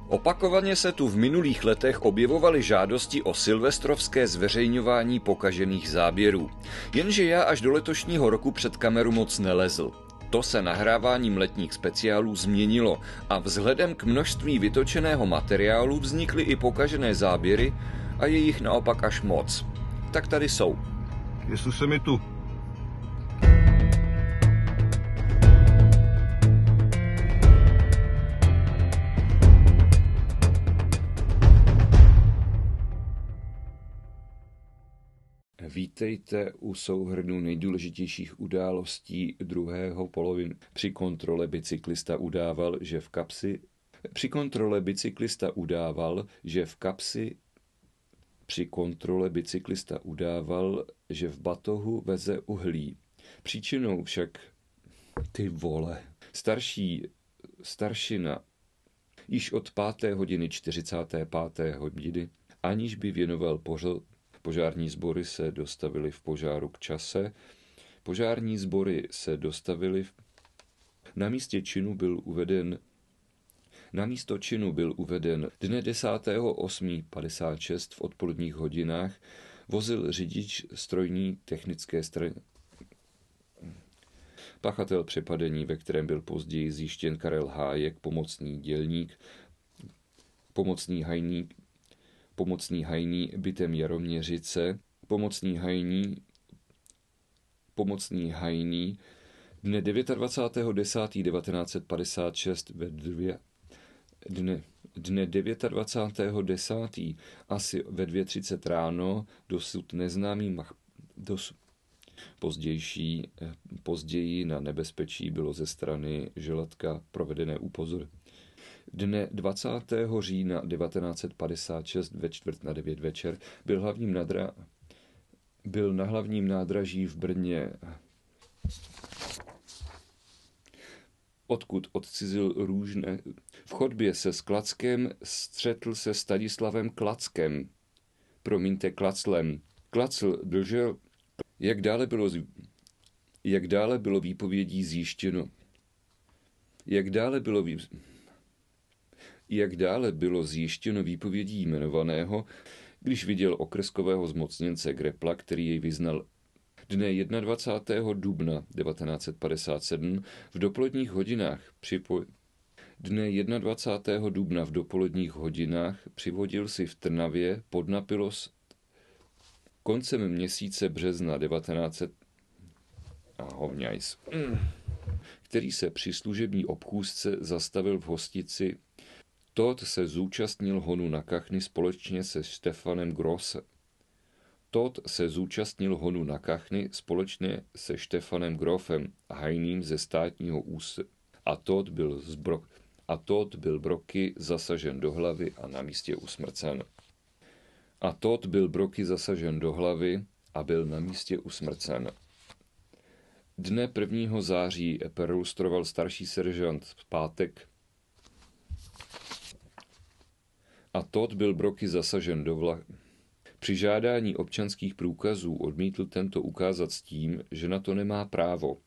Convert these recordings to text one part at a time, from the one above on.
Opakovaně se tu v minulých letech objevovaly žádosti o silvestrovské zveřejňování pokažených záběrů. Jenže já až do letošního roku před kameru moc nelezl. To se nahráváním letních speciálů změnilo a vzhledem k množství vytočeného materiálu vznikly i pokažené záběry a je jich naopak až moc. Tak tady jsou. Jesu se mi tu. Vítejte u souhrnu nejdůležitějších událostí druhého poloviny. Při kontrole bicyklista udával, že v batohu veze uhlí. Příčinou však staršina již od 5:45, aniž by věnoval Požární sbory se dostavily v požáru k čase. Na místo činu byl uveden dne 10.8.56 v odpoledních hodinách. Vozil řidič strojní technické strany. Pachatel přepadení, ve kterém byl později zjištěn Karel Hájek, pomocný hajný bytem Jaroměřice, pomocný hajný dne 29.10.1956 dne 29.10. asi ve 2:30 ráno dosud neznámý později na nebezpečí bylo ze strany želatka provedené upozornění. Dne 20. října 1956 ve 8:45 večer byl na hlavním nádraží v Brně, odkud odcizil růžné. V chodbě se s Klackem střetl se Stadislavem Klaclem. Klacl držel, jak dále bylo výpovědí zjištěno. Jak dále bylo zjištěno výpovědí jmenovaného, když viděl okreskového zmocněnce Grepla, který jej vyznal dne 21. dubna 1957 v dopoledních hodinách přivodil si v Trnavě pod Napilos koncem měsíce března 1900 který se při služební obchůzce zastavil v hostici. Todt se zúčastnil honu na kachny společně se Štefanem Grofem Hajným ze státního úseku a Todt byl broky zasažen do hlavy a na místě usmrcen. Dne 1. září perlustroval starší seržant Pátek a Todt byl broky zasažen do hlavy. Při žádání občanských průkazů odmítl tento ukázat s tím, že na to nemá právo,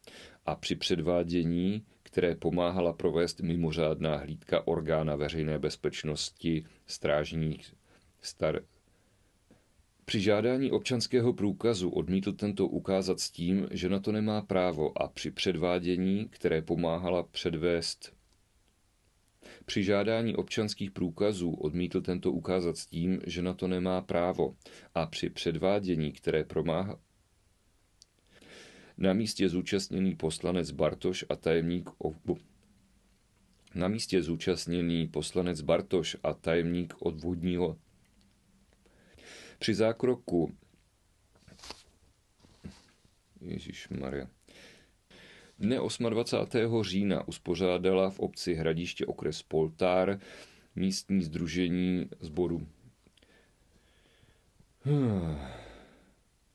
a při předvádění, které pomáhala provést mimořádná hlídka orgána veřejné bezpečnosti, Při žádání občanského průkazu odmítl tento ukázat s tím, že na to nemá právo, a při předvádění, které pomáhala předvést. Při žádání občanských průkazů odmítl tento ukázat s tím, že na to nemá právo, a při předvádění, které pomáhá. Na místě zúčastněný poslanec Bartoš a tajemník odvodního. Při zákroku Dne 28. října uspořádala v obci Hradiště okres Poltár místní sdružení sboru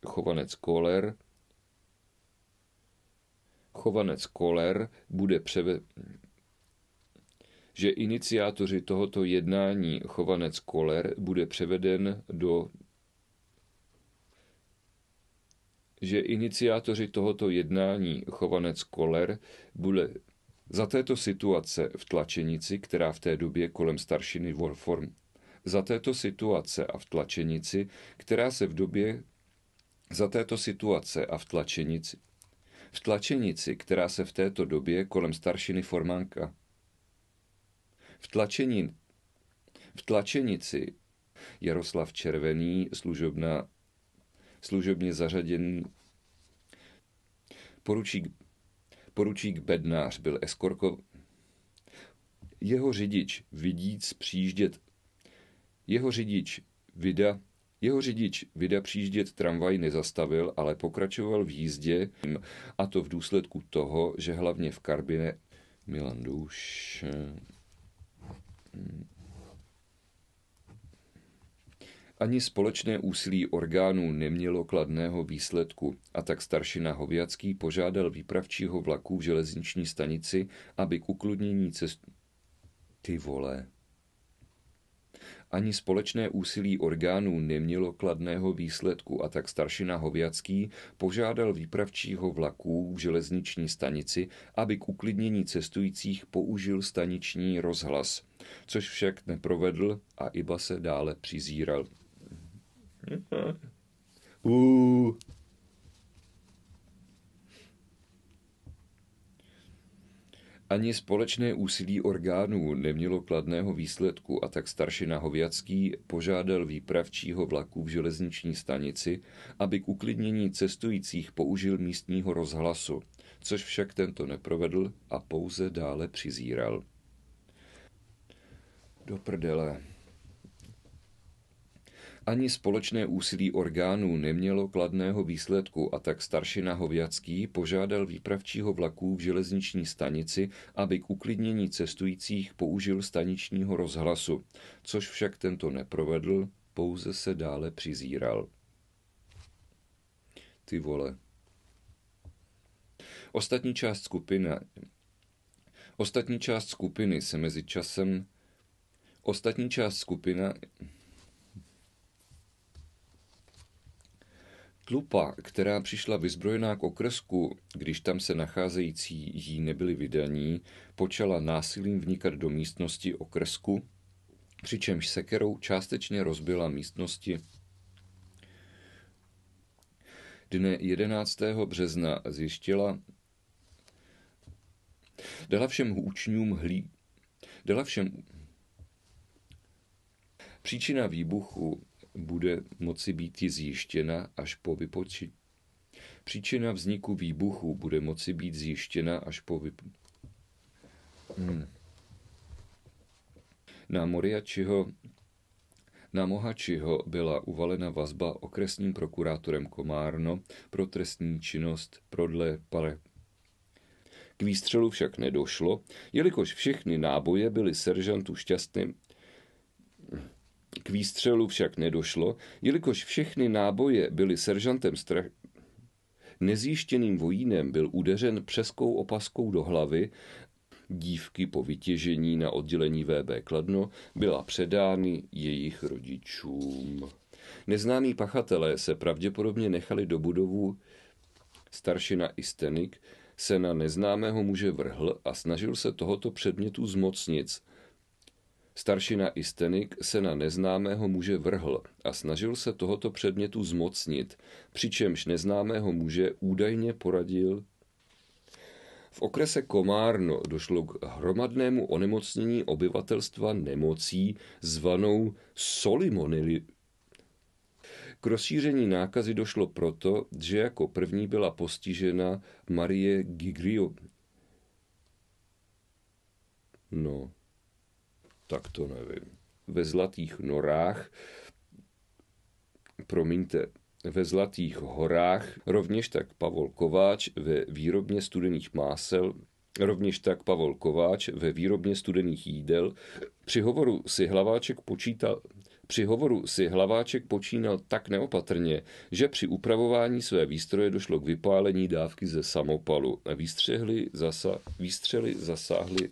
Chovanec Koller bude že iniciátoři tohoto jednání Chovanec Koller bude převeden do že iniciátoři tohoto jednání Chovanec Koller Za této situace v Tlačenici, která v té době kolem staršiny Wolform, za této situace a v Tlačenici, která se v době, za této situace a v Tlačenici, která se v této době kolem staršiny Formánka, v Tlačenici Jaroslav Červený, služebně zařaděný poručík Bednář byl jeho řidič Vida přijíždět tramvaj nezastavil, ale pokračoval v jízdě, a to v důsledku toho, že hlavně v Karbiné Milan Douš ani společné úsilí orgánů nemělo kladného výsledku, a tak staršina Hověcký požádal výpravčího vlaku v železniční stanici, aby k uklidnění Ani společné úsilí orgánů nemělo kladného výsledku, a tak staršina Hověcký požádal výpravčího vlaku v železniční stanici, aby k uklidnění cestujících použil staniční rozhlas, což však neprovedl a iba se dále přizíral. Ani společné úsilí orgánů nemělo kladného výsledku, a tak staršina Hověcký požádal výpravčího vlaku v železniční stanici, aby k uklidnění cestujících použil místního rozhlasu, což však tento neprovedl a pouze dále přizíral. Do prdele. Ani společné úsilí orgánů nemělo kladného výsledku, a tak staršina Hověcký požádal výpravčího vlaku v železniční stanici, aby k uklidnění cestujících použil staničního rozhlasu, což však tento neprovedl, pouze se dále přizíral. Ty vole. Ostatní část skupiny se mezi časem Tlupa, která přišla vyzbrojená k okrsku, když tam se nacházející jí nebyli vydaní, počala násilím vnikat do místnosti okrsku, přičemž sekerou částečně rozbila místnosti. Dne 11. března zjištila, příčina výbuchu bude moci být zjištěna až po Příčina vzniku výbuchu bude moci být zjištěna až po Na Mohačiho byla uvalena vazba okresním prokurátorem Komárno pro trestní činnost K výstřelu však nedošlo, jelikož všechny náboje byly seržantu Šťastným Nezjištěným vojínem byl udeřen přeskou opaskou do hlavy. Dívky po vytěžení na oddělení VB Kladno byla předány jejich rodičům. Neznámí pachatelé se pravděpodobně nechali do budovu. Staršina Istenik se na neznámého muže vrhl a snažil se tohoto předmětu zmocnit. Přičemž neznámého muže údajně poradil. V okrese Komárno došlo k hromadnému onemocnění obyvatelstva nemocí zvanou Solimonely. K rozšíření nákazy došlo proto, že jako první byla postižena Marie Gigrio. No, tak to nevím. Ve Zlatých horách, rovněž tak Pavol Kováč ve výrobně studených jídel. Při hovoru si Hlaváček počínal tak neopatrně, že při upravování své výstroje došlo k vypálení dávky ze samopalu. Výstřely zasáhly.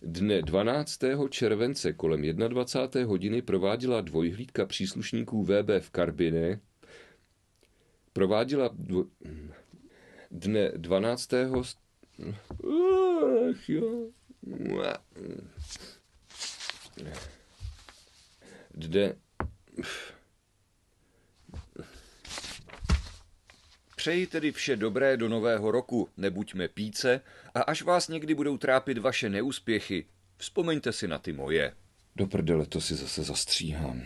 Dne 12. července kolem 21. hodiny prováděla dvojhlídka příslušníků VB v Karbiné. Dne 12. Ach jo. Jde. Přeji tedy vše dobré do nového roku, nebuďme píce a až vás někdy budou trápit vaše neúspěchy, vzpomeňte si na ty moje. Do prdele, to si zase zastříhám.